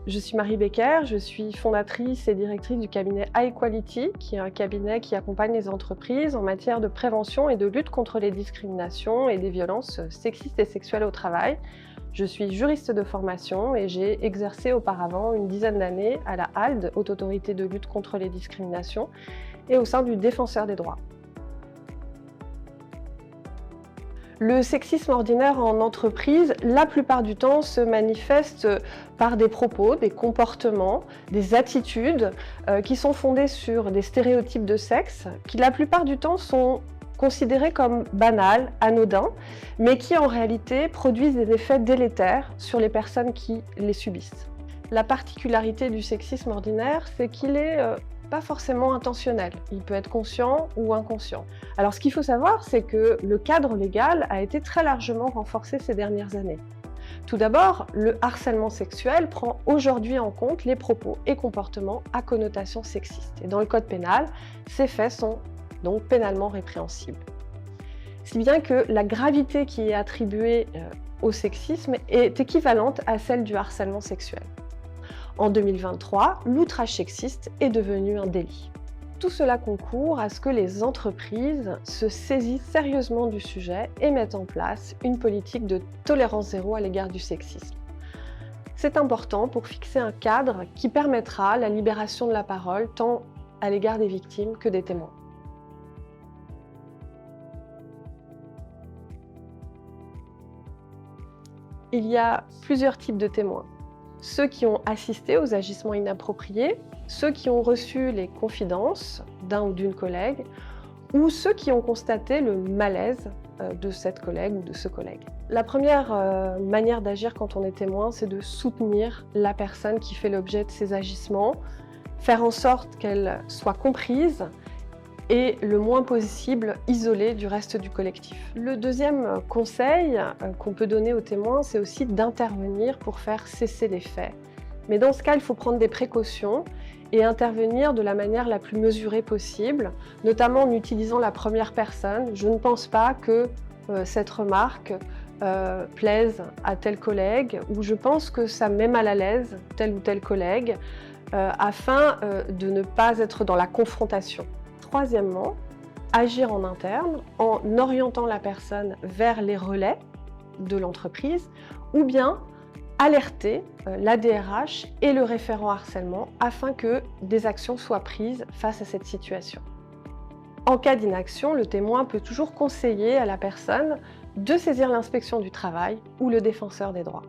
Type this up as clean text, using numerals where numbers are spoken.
Je suis Marie Becker, je suis fondatrice et directrice du cabinet iQuality, qui est un cabinet qui accompagne les entreprises en matière de prévention et de lutte contre les discriminations et des violences sexistes et sexuelles au travail. Je suis juriste de formation et j'ai exercé auparavant une dizaine d'années à la HALD, Haute Autorité de lutte contre les discriminations, et au sein du Défenseur des droits. Le sexisme ordinaire en entreprise, la plupart du temps, se manifeste par des propos, des comportements, des attitudes qui sont fondés sur des stéréotypes de sexe, qui la plupart du temps sont considérés comme banals, anodins, mais qui en réalité produisent des effets délétères sur les personnes qui les subissent. La particularité du sexisme ordinaire, c'est qu'il est pas forcément intentionnel. Il peut être conscient ou inconscient. Alors ce qu'il faut savoir, c'est que le cadre légal a été très largement renforcé ces dernières années. Tout d'abord, le harcèlement sexuel prend aujourd'hui en compte les propos et comportements à connotation sexiste. Et dans le code pénal, ces faits sont donc pénalement répréhensibles. Si bien que la gravité qui est attribuée au sexisme est équivalente à celle du harcèlement sexuel. En 2023, l'outrage sexiste est devenu un délit. Tout cela concourt à ce que les entreprises se saisissent sérieusement du sujet et mettent en place une politique de tolérance zéro à l'égard du sexisme. C'est important pour fixer un cadre qui permettra la libération de la parole tant à l'égard des victimes que des témoins. Il y a plusieurs types de témoins. Ceux qui ont assisté aux agissements inappropriés, ceux qui ont reçu les confidences d'un ou d'une collègue, ou ceux qui ont constaté le malaise de cette collègue ou de ce collègue. La première manière d'agir quand on est témoin, c'est de soutenir la personne qui fait l'objet de ces agissements, faire en sorte qu'elle soit comprise et le moins possible isolée du reste du collectif. Le deuxième conseil qu'on peut donner aux témoins, c'est aussi d'intervenir pour faire cesser les faits. Mais dans ce cas, il faut prendre des précautions et intervenir de la manière la plus mesurée possible, notamment en utilisant la première personne. Je ne pense pas que cette remarque plaise à tel collègue, ou je pense que ça met mal à l'aise tel ou tel collègue, afin de ne pas être dans la confrontation. Troisièmement, agir en interne en orientant la personne vers les relais de l'entreprise ou bien alerter la DRH et le référent harcèlement afin que des actions soient prises face à cette situation. En cas d'inaction, le témoin peut toujours conseiller à la personne de saisir l'inspection du travail ou le défenseur des droits.